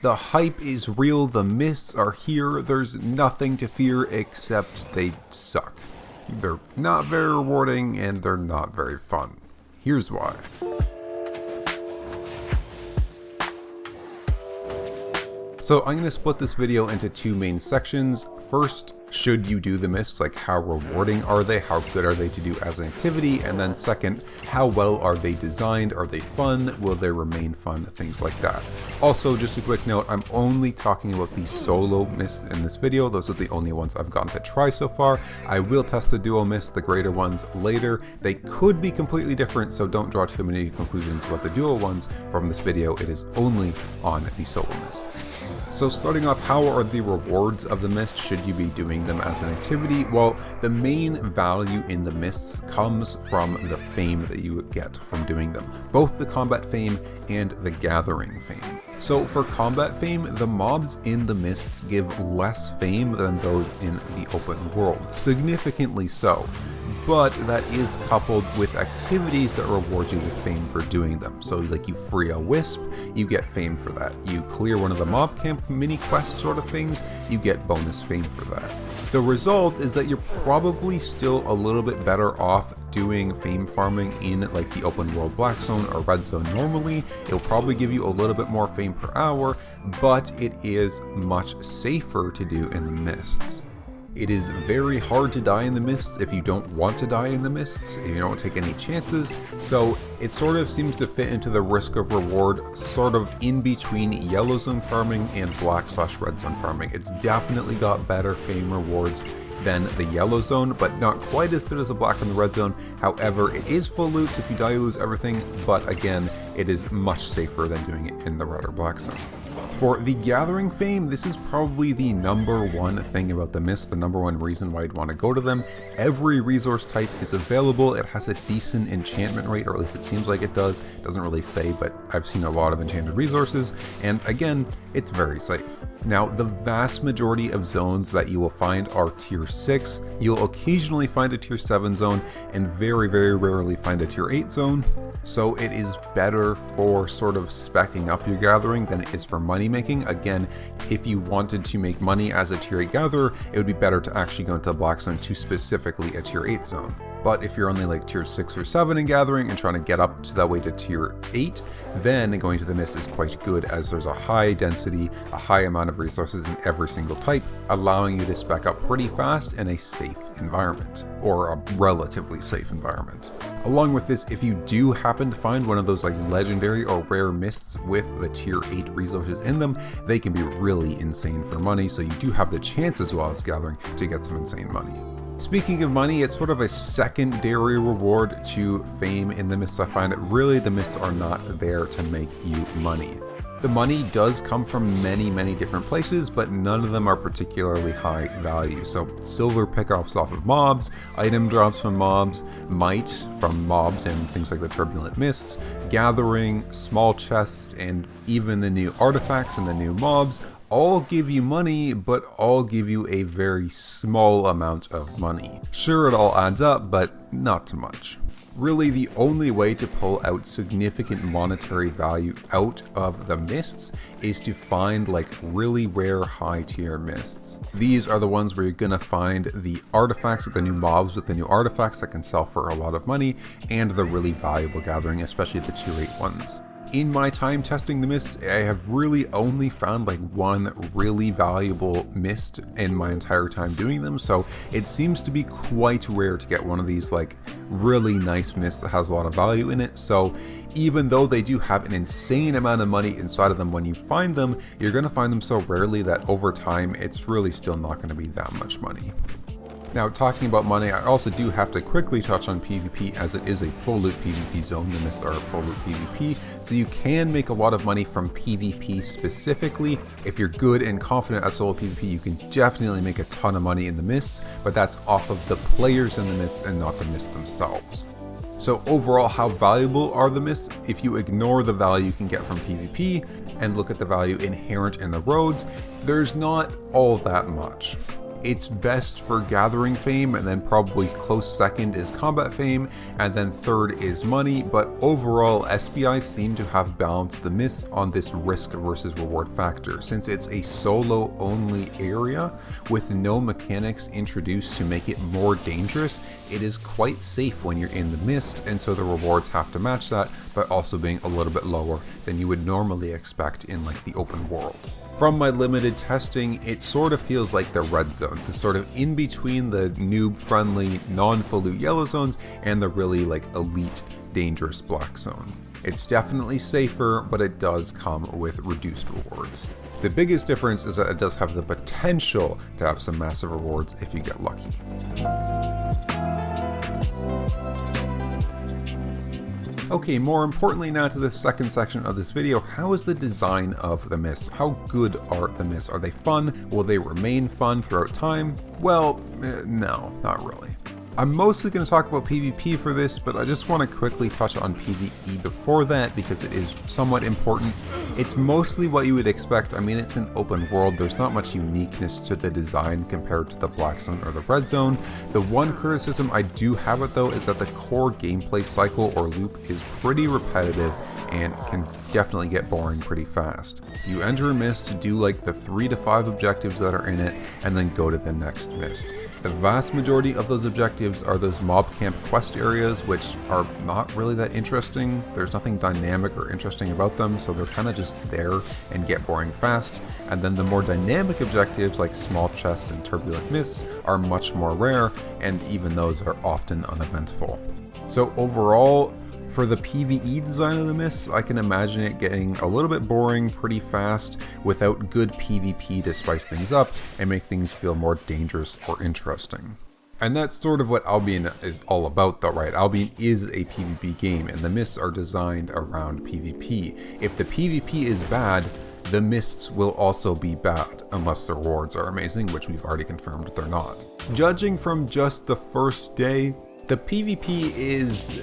The hype is real, the mists are here, there's nothing to fear except they suck. They're not very rewarding and they're not very fun. Here's why. So I'm going to split this video into two main sections. First, should you do the mists? Like, how rewarding are they? How good are they to do as an activity? And then second, how well are they designed? Are they fun? Will they remain fun? Things like that. Also, just a quick note, I'm only talking about the solo mists in this video. Those are the only ones I've gotten to try so far. I will test the duo mists, the greater ones, later. They could be completely different, so don't draw too many conclusions about the duo ones from this video. It is only on the solo mists. So starting off, how are the rewards of the mist? Should you be doing them as an activity? Well, the main value in the mists comes from the fame that you get from doing them, both the combat fame and the gathering fame. So for combat fame, the mobs in the mists give less fame than those in the open world, significantly so. But that is coupled with activities that reward you with fame for doing them. So like you free a wisp, you get fame for that. You clear one of the mob camp mini quest sort of things, you get bonus fame for that. The result is that you're probably still a little bit better off doing fame farming in like the open world black zone or red zone normally. It'll probably give you a little bit more fame per hour, but it is much safer to do in the mists. It is very hard to die in the mists if you don't want to die in the mists, if you don't take any chances, so it sort of seems to fit into the risk of reward sort of in between yellow zone farming and black/red zone farming. It's definitely got better fame rewards than the yellow zone, but not quite as good as the black and the red zone. However, it is full loot, so if you die you lose everything, but again, it is much safer than doing it in the red or black zone. For the gathering fame, this is probably the number one thing about the mists, the number one reason why you'd want to go to them. Every resource type is available. It has a decent enchantment rate, or at least it seems like it does. It doesn't really say, but I've seen a lot of enchanted resources, and again, it's very safe. Now, the vast majority of zones that you will find are tier 6. You'll occasionally find a tier 7 zone, and very, very rarely find a tier 8 zone. So it is better for sort of speccing up your gathering than it is for money making. Again, if you wanted to make money as a tier 8 gatherer, it would be better to actually go into the black zone to specifically a tier 8 zone. But if you're only like tier 6 or 7 in gathering and trying to get up to that way to tier 8, then going to the mist is quite good, as there's a high density, a high amount of resources in every single type, allowing you to spec up pretty fast in a safe environment, or a relatively safe environment. Along with this, if you do happen to find one of those like legendary or rare mists with the tier 8 resources in them, they can be really insane for money, so you do have the chance as well as gathering to get some insane money. Speaking of money, it's sort of a secondary reward to fame in the mists. I find it really the mists are not there to make you money. The money does come from many, many different places, but none of them are particularly high value. So silver pickoffs off of mobs, item drops from mobs, might from mobs and things like the turbulent mists, gathering, small chests, and even the new artifacts and the new mobs all give you money, but all give you a very small amount of money. Sure, it all adds up, but not too much. Really, the only way to pull out significant monetary value out of the mists is to find like really rare high tier mists. These are the ones where you're gonna find the artifacts with the new mobs with the new artifacts that can sell for a lot of money, and the really valuable gathering, especially the tier 8 ones. In my time testing the mists, I have really only found like one really valuable mist in my entire time doing them, so it seems to be quite rare to get one of these like really nice mists that has a lot of value in it. So even though they do have an insane amount of money inside of them when you find them, you're going to find them so rarely that over time it's really still not going to be that much money. Now, talking about money, I also do have to quickly touch on PvP, as it is a full loot PvP zone. The mists are full loot PvP, so you can make a lot of money from PvP specifically. If you're good and confident at solo PvP, you can definitely make a ton of money in the mists, but that's off of the players in the mists and not the mists themselves. So overall, how valuable are the mists? If you ignore the value you can get from PvP and look at the value inherent in the roads, there's not all that much. It's best for gathering fame, and then probably close second is combat fame, and then third is money, but overall SPI seem to have balanced the mist on this risk versus reward factor. Since it's a solo only area with no mechanics introduced to make it more dangerous, it is quite safe when you're in the mist, and so the rewards have to match that, but also being a little bit lower than you would normally expect in like the open world. From my limited testing, it sort of feels like the red zone, the sort of in between the noob-friendly, non-full loot yellow zones and the really like elite, dangerous black zone. It's definitely safer, but it does come with reduced rewards. The biggest difference is that it does have the potential to have some massive rewards if you get lucky. Okay, more importantly now to the second section of this video, how is the design of the mists? How good are the mists? Are they fun? Will they remain fun throughout time? Well, no, not really. I'm mostly going to talk about PvP for this, but I just want to quickly touch on PvE before that because it is somewhat important. It's mostly what you would expect. I mean, it's an open world. There's not much uniqueness to the design compared to the black zone or the red zone. The one criticism I do have it though is that the core gameplay cycle or loop is pretty repetitive and can definitely get boring pretty fast. You enter a mist to do like the 3 to 5 objectives that are in it and then go to the next mist. The vast majority of those objectives are those mob camp quest areas, which are not really that interesting. There's nothing dynamic or interesting about them, so they're kind of just there and get boring fast. And then the more dynamic objectives like small chests and turbulent mists are much more rare, and even those are often uneventful. So overall, for the PvE design of the mists, I can imagine it getting a little bit boring pretty fast without good PvP to spice things up and make things feel more dangerous or interesting. And that's sort of what Albion is all about though, right? Albion is a PvP game and the mists are designed around PvP. If the PvP is bad, the mists will also be bad, unless the rewards are amazing, which we've already confirmed they're not. Judging from just the first day, the PvP is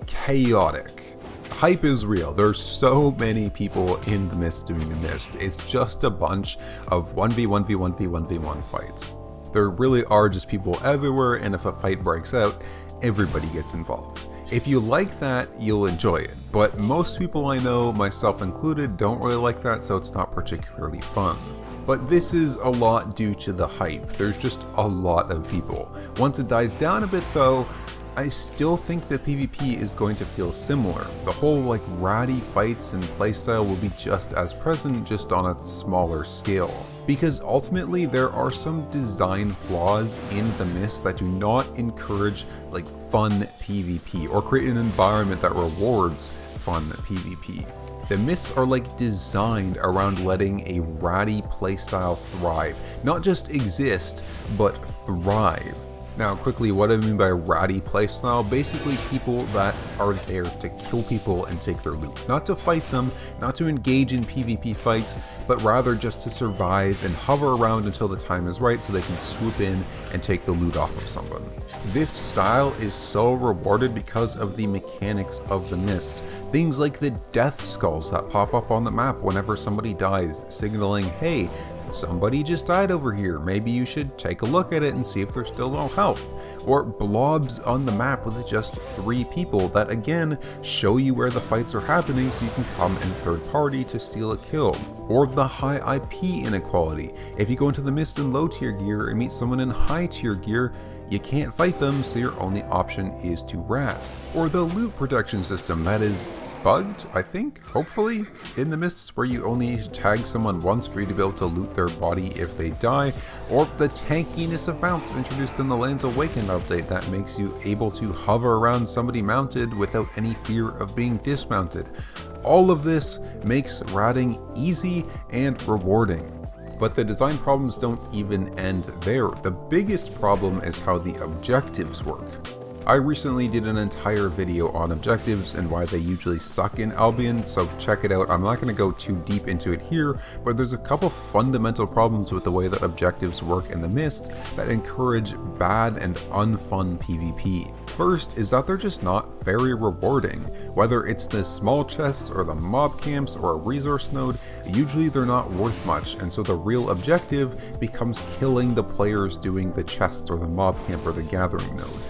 chaotic. Hype is real. There's so many people in the mist doing the mist. It's just a bunch of 1v1v1v1v1 fights. There really are just people everywhere, and if a fight breaks out, everybody gets involved. If you like that, you'll enjoy it, but most people I know, myself included, don't really like that, so it's not particularly fun. But this is a lot due to the hype. There's just a lot of people. Once it dies down a bit though, I still think that PvP is going to feel similar. The whole like ratty fights and playstyle will be just as present, just on a smaller scale. Because ultimately there are some design flaws in the mist that do not encourage like fun PvP or create an environment that rewards fun PvP. The mists are like designed around letting a ratty playstyle thrive. Not just exist, but thrive. Now quickly, what do I mean by ratty playstyle? Basically people that are there to kill people and take their loot. Not to fight them, not to engage in PvP fights, but rather just to survive and hover around until the time is right so they can swoop in and take the loot off of someone. This style is so rewarded because of the mechanics of the mists. Things like the death skulls that pop up on the map whenever somebody dies, signaling, hey, somebody just died over here, maybe you should take a look at it and see if there's still no health. Or blobs on the map with just 3 people that again show you where the fights are happening so you can come in third party to steal a kill. Or the high IP inequality. If you go into the mist in low tier gear and meet someone in high tier gear, you can't fight them, so your only option is to rat. Or the loot protection system that is bugged, I think, hopefully, in the mists where you only need to tag someone once for you to be able to loot their body if they die, or the tankiness of mounts introduced in the Lands Awakened update that makes you able to hover around somebody mounted without any fear of being dismounted. All of this makes ratting easy and rewarding. But the design problems don't even end there. The biggest problem is how the objectives work. I recently did an entire video on objectives and why they usually suck in Albion, so check it out. I'm not going to go too deep into it here, but there's a couple fundamental problems with the way that objectives work in the Mist that encourage bad and unfun PvP. First is that they're just not very rewarding. Whether it's the small chests or the mob camps or a resource node, usually they're not worth much, and so the real objective becomes killing the players doing the chests or the mob camp or the gathering node.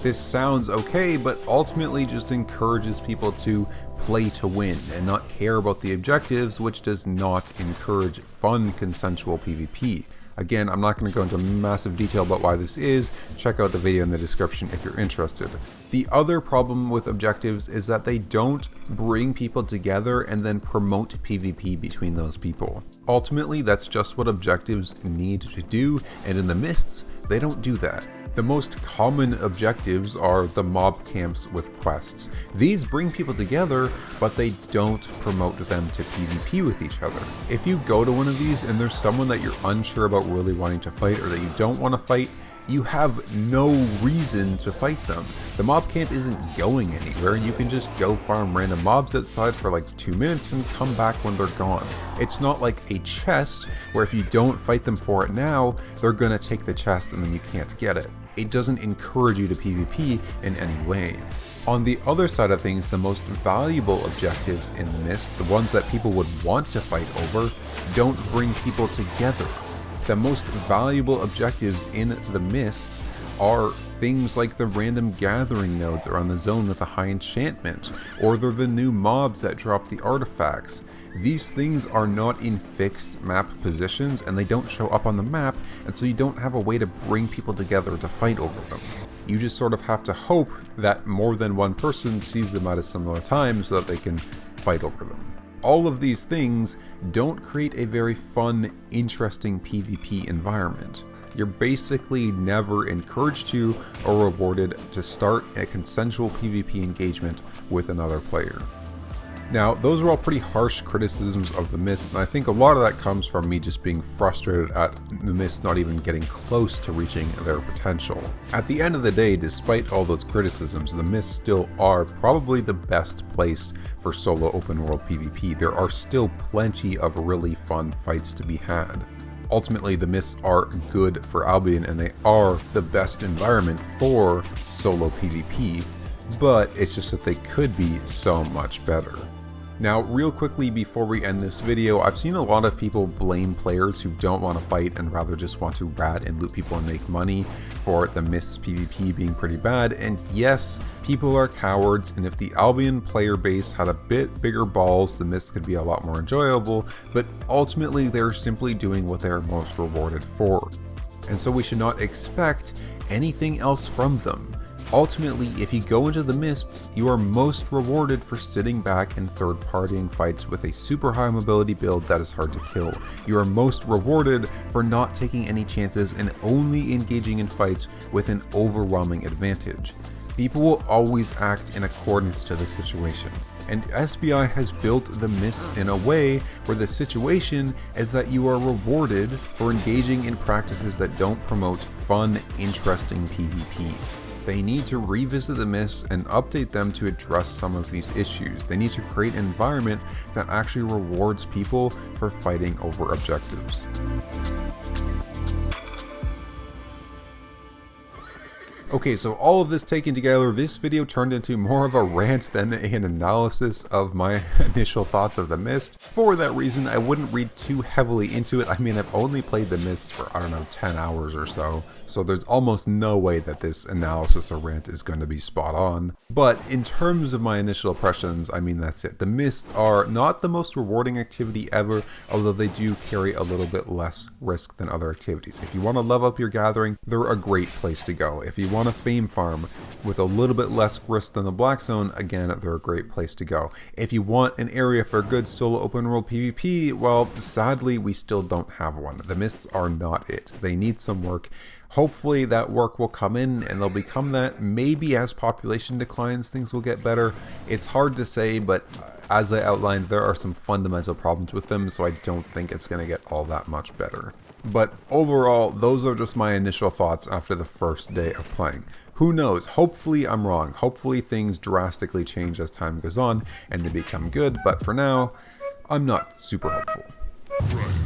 This sounds okay, but ultimately just encourages people to play to win and not care about the objectives, which does not encourage fun consensual PvP. Again, I'm not going to go into massive detail about why this is. Check out the video in the description if you're interested. The other problem with objectives is that they don't bring people together and then promote PvP between those people. Ultimately, that's just what objectives need to do, and in the Mists, they don't do that. The most common objectives are the mob camps with quests. These bring people together, but they don't promote them to PvP with each other. If you go to one of these and there's someone that you're unsure about really wanting to fight or that you don't want to fight, you have no reason to fight them. The mob camp isn't going anywhere. You can just go farm random mobs outside for like 2 minutes and come back when they're gone. It's not like a chest where if you don't fight them for it now, they're gonna take the chest and then you can't get it. It doesn't encourage you to PvP in any way. On the other side of things, the most valuable objectives in the Mist, the ones that people would want to fight over, don't bring people together. The most valuable objectives in the Mists are things like the random gathering nodes around the zone with a high enchantment, or they're the new mobs that drop the artifacts. These things are not in fixed map positions and they don't show up on the map, and so you don't have a way to bring people together to fight over them. You just sort of have to hope that more than one person sees them at a similar time so that they can fight over them. All of these things don't create a very fun, interesting PvP environment. You're basically never encouraged to or rewarded to start a consensual PvP engagement with another player. Now, those are all pretty harsh criticisms of the Mist, and I think a lot of that comes from me just being frustrated at the Mist not even getting close to reaching their potential. At the end of the day, despite all those criticisms, the Mist still are probably the best place for solo open world PvP. There are still plenty of really fun fights to be had. Ultimately, the Mists are good for Albion and they are the best environment for solo PvP, but it's just that they could be so much better. Now, real quickly before we end this video, I've seen a lot of people blame players who don't want to fight and rather just want to rat and loot people and make money for the Mist's PvP being pretty bad, and yes, people are cowards, and if the Albion player base had a bit bigger balls, the Mist could be a lot more enjoyable, but ultimately they're simply doing what they're most rewarded for. And so we should not expect anything else from them. Ultimately, if you go into the Mists, you are most rewarded for sitting back and third-partying fights with a super high mobility build that is hard to kill. You are most rewarded for not taking any chances and only engaging in fights with an overwhelming advantage. People will always act in accordance to the situation. And SBI has built the Mists in a way where the situation is that you are rewarded for engaging in practices that don't promote fun, interesting PvP. They need to revisit the Mists and update them to address some of these issues. They need to create an environment that actually rewards people for fighting over objectives. Okay, so all of this taken together, this video turned into more of a rant than an analysis of my initial thoughts of the Mist. For that reason, I wouldn't read too heavily into it. I mean, I've only played the Mist for, I don't know, 10 hours or so there's almost no way that this analysis or rant is going to be spot on. But in terms of my initial impressions, I mean, that's it. The Mists are not the most rewarding activity ever, although they do carry a little bit less risk than other activities. If you want to level up your gathering, they're a great place to go. If you want to fame farm with a little bit less risk than the Black Zone, again, they're a great place to go. If you want an area for good solo open world PvP, well, sadly, we still don't have one. The Mists are not it. They need some work. Hopefully that work will come in and they'll become that. Maybe as population declines, things will get better. It's hard to say, but as I outlined, there are some fundamental problems with them, so I don't think it's going to get all that much better. But overall, those are just my initial thoughts after the first day of playing. Who knows? Hopefully I'm wrong. Hopefully things drastically change as time goes on and they become good, but for now, I'm not super hopeful.